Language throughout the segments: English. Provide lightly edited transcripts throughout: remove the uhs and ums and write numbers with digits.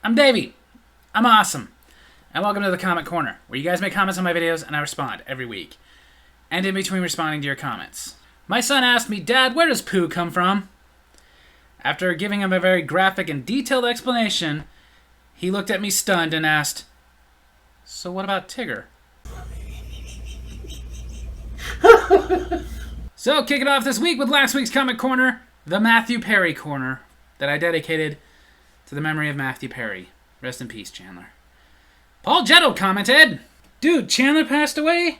I'm Davey. I'm awesome. And welcome to the Comment Corner, where you guys make comments on my videos and I respond every week. And in between responding to your comments. My son asked me, Dad, where does poo come from? After giving him a very graphic and detailed explanation, he looked at me stunned and asked, so what about Tigger? So, kicking off this week with last week's Comment Corner, the Matthew Perry Corner, that I dedicated to the memory of Matthew Perry. Rest in peace, Chandler. Paul Jetto commented, Dude, Chandler passed away?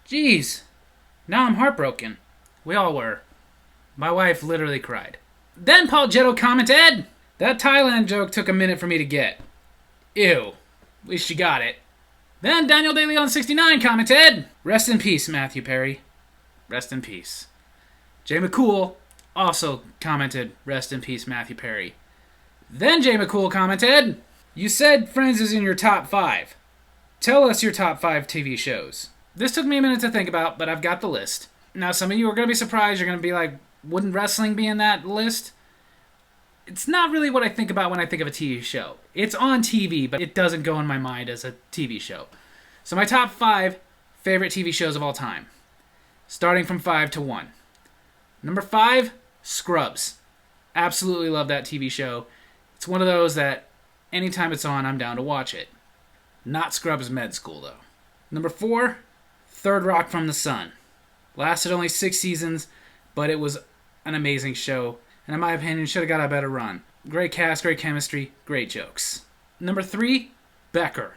Jeez. Now I'm heartbroken. We all were. My wife literally cried. Then Paul Jetto commented, That Thailand joke took a minute for me to get. Ew. At least you got it. Then Daniel DeLeon69 commented, Rest in peace, Matthew Perry. Rest in peace. Jay McCool also commented, Rest in peace, Matthew Perry. Then Jay McCool commented, You said Friends is in your top 5. Tell us your top 5 TV shows. This took me a minute to think about, but I've got the list. Now, some of you are going to be surprised. You're going to be like, wouldn't wrestling be in that list? It's not really what I think about when I think of a TV show. It's on TV, but it doesn't go in my mind as a TV show. So my top 5 favorite TV shows of all time. Starting from 5 to 1. Number 5, Scrubs. Absolutely love that TV show. It's one of those that anytime it's on, I'm down to watch it. Not Scrubs Med School, though. Number 4, Third Rock from the Sun. Lasted only 6 seasons, but it was an amazing show. And in my opinion, should have got a better run. Great cast, great chemistry, great jokes. Number 3, Becker.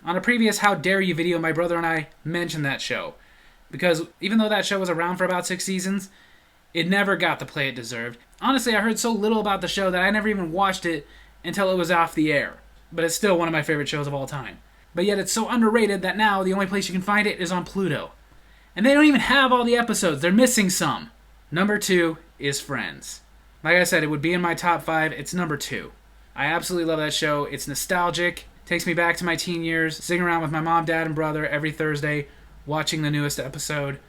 On a previous How Dare You video, my brother and I mentioned that show. Because even though that show was around for about 6 seasons, it never got the play it deserved. Honestly, I heard so little about the show that I never even watched it until it was off the air. But it's still one of my favorite shows of all time. But yet it's so underrated that now the only place you can find it is on Pluto. And they don't even have all the episodes. They're missing some. Number 2 is Friends. Like I said, it would be in my top 5. It's number 2. I absolutely love that show. It's nostalgic. Takes me back to my teen years. Sitting around with my mom, dad, and brother every Thursday, watching the newest episode.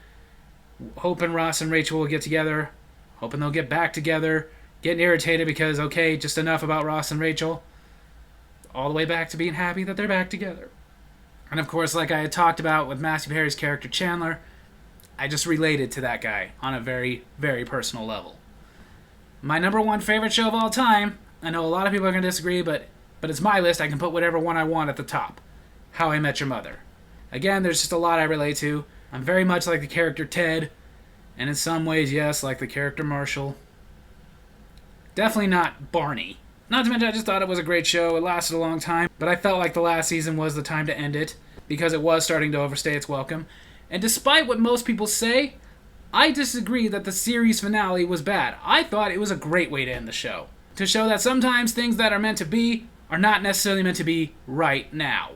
Hoping Ross and Rachel will get together. Hoping they'll get back together. Getting irritated because, okay, just enough about Ross and Rachel. All the way back to being happy that they're back together. And of course, like I had talked about with Matthew Perry's character Chandler, I just related to that guy on a very, very personal level. My number 1 favorite show of all time, I know a lot of people are going to disagree, but it's my list. I can put whatever one I want at the top. How I Met Your Mother. Again, there's just a lot I relate to. I'm very much like the character Ted, and in some ways, yes, like the character Marshall. Definitely not Barney. Not to mention, I just thought it was a great show. It lasted a long time, but I felt like the last season was the time to end it, because it was starting to overstay its welcome. And despite what most people say, I disagree that the series finale was bad. I thought it was a great way to end the show. To show that sometimes things that are meant to be are not necessarily meant to be right now.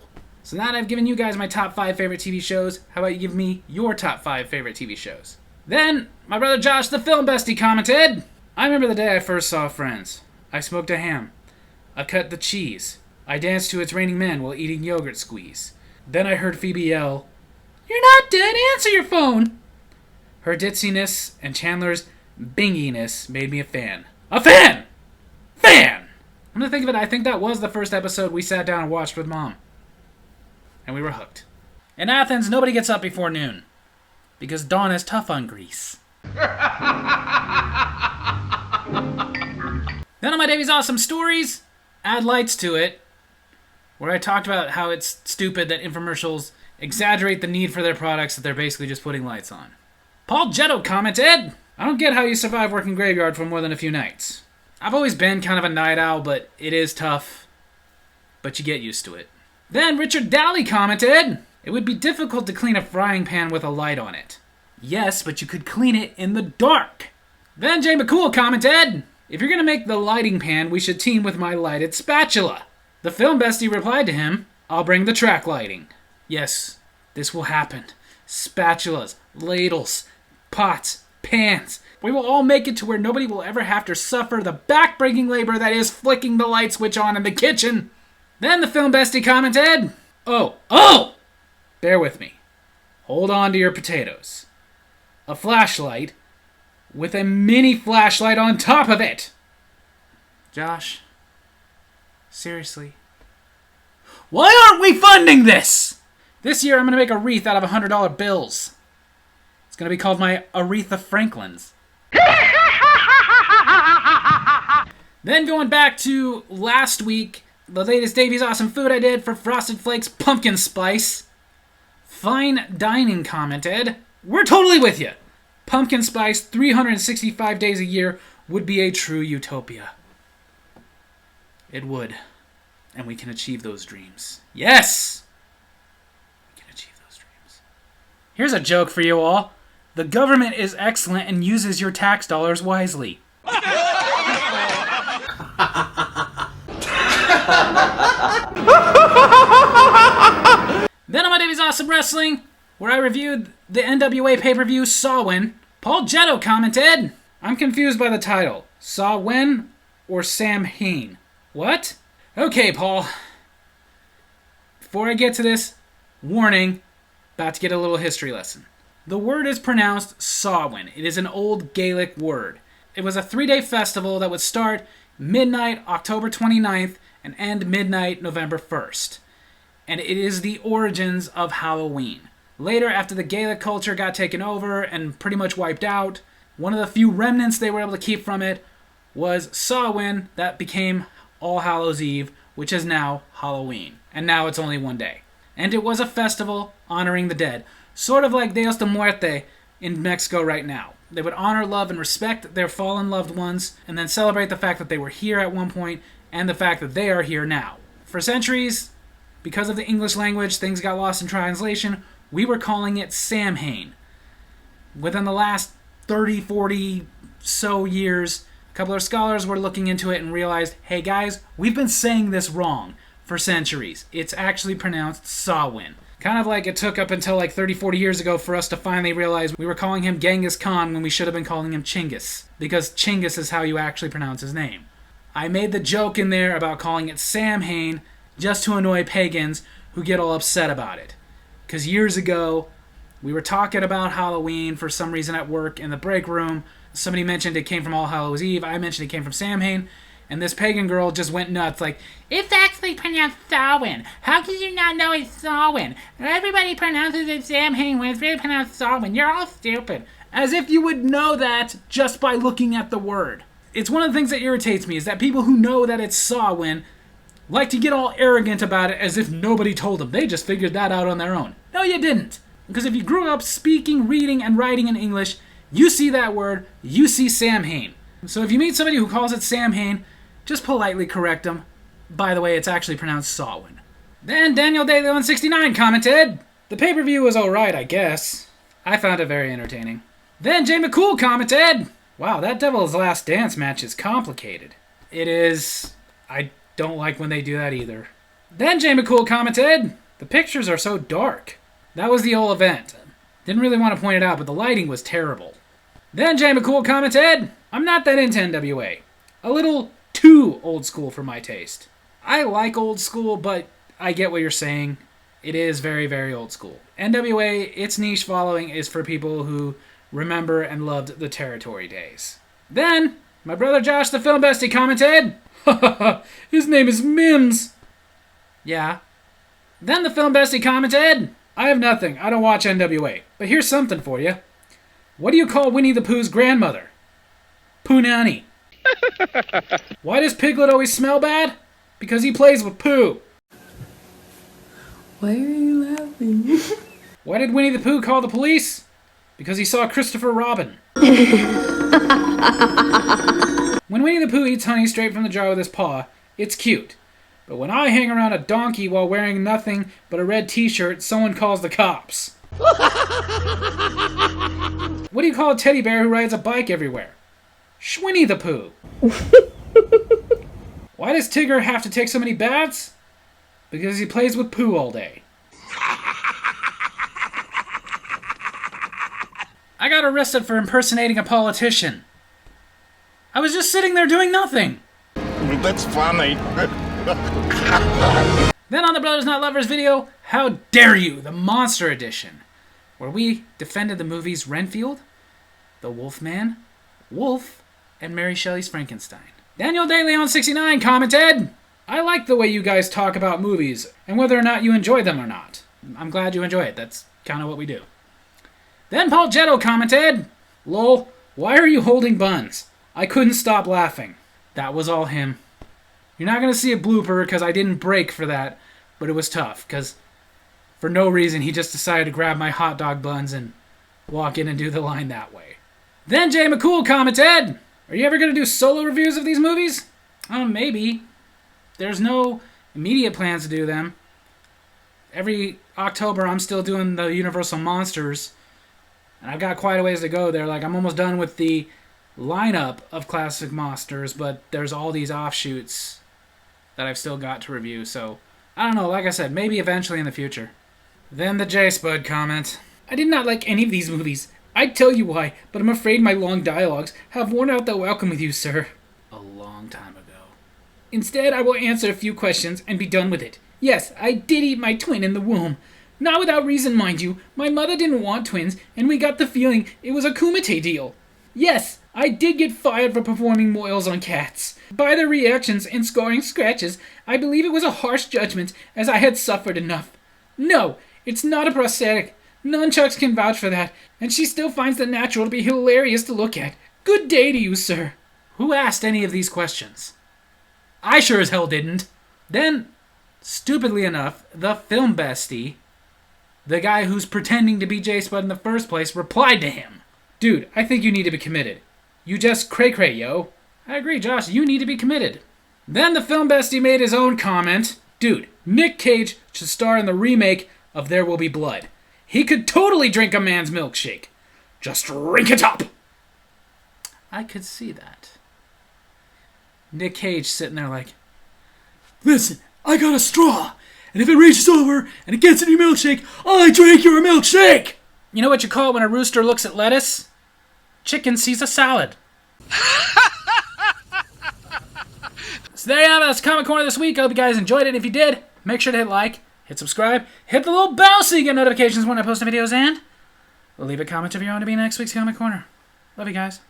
So now that I've given you guys my top 5 favorite TV shows, how about you give me your top 5 favorite TV shows? Then, my brother Josh, the film bestie, commented, I remember the day I first saw Friends. I smoked a ham. I cut the cheese. I danced to It's Raining Men while eating yogurt squeeze. Then I heard Phoebe yell, You're not dead, answer your phone! Her ditziness and Chandler's binginess made me a fan. A fan! Fan! I'm gonna think of it, I think that was the first episode we sat down and watched with Mom. And we were hooked. In Athens, nobody gets up before noon. Because dawn is tough on Greece. Then on my Davy's Awesome Stories, add lights to it, where I talked about how it's stupid that infomercials exaggerate the need for their products that they're basically just putting lights on. Paul Jetto commented, I don't get how you survive working graveyard for more than a few nights. I've always been kind of a night owl, but it is tough. But you get used to it. Then Richard Daly commented, it would be difficult to clean a frying pan with a light on it. Yes, but you could clean it in the dark. Then Jay McCool commented, if you're going to make the lighting pan, we should team with my lighted spatula. The film bestie replied to him, I'll bring the track lighting. Yes, this will happen. Spatulas, ladles, pots, pans. We will all make it to where nobody will ever have to suffer the back-breaking labor that is flicking the light switch on in the kitchen. Then the film bestie commented, Oh! Bear with me. Hold on to your potatoes. A flashlight with a mini flashlight on top of it. Josh, Seriously. Why aren't we funding this? This year I'm going to make a wreath out of $100 bills. It's going to be called my Aretha Franklin's. Then going back to last week, the latest Davy's Awesome Food I did for Frosted Flakes Pumpkin Spice. Fine Dining commented, "We're totally with you. Pumpkin Spice 365 days a year would be a true utopia." It would. And we can achieve those dreams. Yes! We can achieve those dreams. Here's a joke for you all. The government is excellent and uses your tax dollars wisely. Then on my Davy's Awesome Wrestling, where I reviewed the NWA pay-per-view Sawin, Paul Jetto commented, "I'm confused by the title. Sawin or Sam Hain? What?" Okay, Paul. Before I get to this, warning, about to get a little history lesson. The word is pronounced Samhain. It is an old Gaelic word. It was a 3-day festival that would start midnight October 29th and end midnight November 1st. And it is the origins of Halloween. Later, after the Gaelic culture got taken over and pretty much wiped out, one of the few remnants they were able to keep from it was Samhain, that became All Hallows Eve, which is now Halloween. And now it's only one day. And it was a festival honoring the dead, sort of like Dios de Muerte in Mexico right now. They would honor, love, and respect their fallen loved ones, and then celebrate the fact that they were here at one point, and the fact that they are here now. For centuries, because of the English language, things got lost in translation, we were calling it Samhain. Within the last 30, 40 so years, a couple of scholars were looking into it and realized, hey guys, we've been saying this wrong for centuries. It's actually pronounced Samhain. Kind of like it took up until like 30, 40 years ago for us to finally realize we were calling him Genghis Khan when we should have been calling him Chinggis, because Chinggis is how you actually pronounce his name. I made the joke in there about calling it Samhain just to annoy pagans who get all upset about it. Because years ago, we were talking about Halloween for some reason at work in the break room. Somebody mentioned it came from All Hallows Eve. I mentioned it came from Samhain. And this pagan girl just went nuts like, "It's actually pronounced Samhain. How could you not know it's Samhain? Everybody pronounces it Samhain when it's really pronounced Samhain. You're all stupid." As if you would know that just by looking at the word. It's one of the things that irritates me is that people who know that it's Samhain like to get all arrogant about it as if nobody told them. They just figured that out on their own. No, you didn't. Because if you grew up speaking, reading, and writing in English, you see that word, you see Samhain. So if you meet somebody who calls it Samhain, just politely correct them. By the way, it's actually pronounced Samhain. Then Daniel Daly 169 commented, "The pay-per-view was alright, I guess. I found it very entertaining." Then Jay McCool commented, "Wow, that Devil's Last Dance match is complicated." It is. I don't like when they do that either. Then Jay McCool commented, "The pictures are so dark." That was the whole event. Didn't really want to point it out, but the lighting was terrible. Then Jay McCool commented, "I'm not that into NWA. A little too old school for my taste." I like old school, but I get what you're saying. It is very, very old school. NWA, its niche following is for people who remember and loved the Territory days. Then, my brother Josh the Film Bestie commented, "His name is Mims." Yeah. Then the Film Bestie commented, "I have nothing. I don't watch NWA. But here's something for you. What do you call Winnie the Pooh's grandmother?" Poonanny. Why does Piglet always smell bad? Because he plays with Pooh. Why are you laughing? Why did Winnie the Pooh call the police? Because he saw Christopher Robin. When Winnie the Pooh eats honey straight from the jar with his paw, it's cute. But when I hang around a donkey while wearing nothing but a red t-shirt, someone calls the cops. What do you call a teddy bear who rides a bike everywhere? Schwinny the Pooh. Why does Tigger have to take so many baths? Because he plays with Pooh all day. I got arrested for impersonating a politician. I was just sitting there doing nothing. That's funny. Then on the Brothers Not Lovers video, How Dare You, the Monster Edition, where we defended the movies Renfield, The Wolfman, Wolf, and Mary Shelley's Frankenstein. Daniel Daly on 69 commented, I like the way you guys talk about movies and whether or not you enjoy them or not. I'm glad you enjoy it. That's kind of what we do. Then Paul Jetto commented, "Lol, why are you holding buns? I couldn't stop laughing." That was all him. You're not going to see a blooper because I didn't break for that, but it was tough because for no reason he just decided to grab my hot dog buns and walk in and do the line that way. Then Jay McCool commented, "Are you ever going to do solo reviews of these movies?" Maybe. There's no immediate plans to do them. Every October I'm still doing the Universal Monsters, and I've got quite a ways to go there. Like, I'm almost done with the lineup of classic monsters, but there's all these offshoots that I've still got to review, so I don't know. Like I said, maybe eventually in the future. Then the J Spud comment, "I did not like any of these movies. I'd tell you why, but I'm afraid my long dialogues have worn out the welcome with you, sir." A long time ago. "Instead, I will answer a few questions and be done with it. Yes, I did eat my twin in the womb. Not without reason, mind you. My mother didn't want twins, and we got the feeling it was a Kumite deal. Yes, I did get fired for performing moils on cats. By their reactions and scoring scratches, I believe it was a harsh judgment, as I had suffered enough. No, it's not a prosthetic. Nunchucks can vouch for that, and she still finds the natural to be hilarious to look at. Good day to you, sir." Who asked any of these questions? I sure as hell didn't. Then, stupidly enough, the film bestie, the guy who's pretending to be J Spud in the first place, replied to him. "Dude, I think you need to be committed. You just cray-cray, yo." I agree, Josh, you need to be committed. Then the film bestie made his own comment. "Dude, Nick Cage should star in the remake of There Will Be Blood. He could totally drink a man's milkshake. Just drink it up." I could see that. Nick Cage sitting there like, "Listen, I got a straw, and if it reaches over and it gets in your milkshake, I drink your milkshake." You know what you call it when a rooster looks at lettuce? Chicken sees a salad. So there you have it. That's Comic Corner this week. I hope you guys enjoyed it. If you did, make sure to hit like, hit subscribe, hit the little bell so you get notifications when I post videos, and leave a comment of your own to be next week's Comic Corner. Love you guys.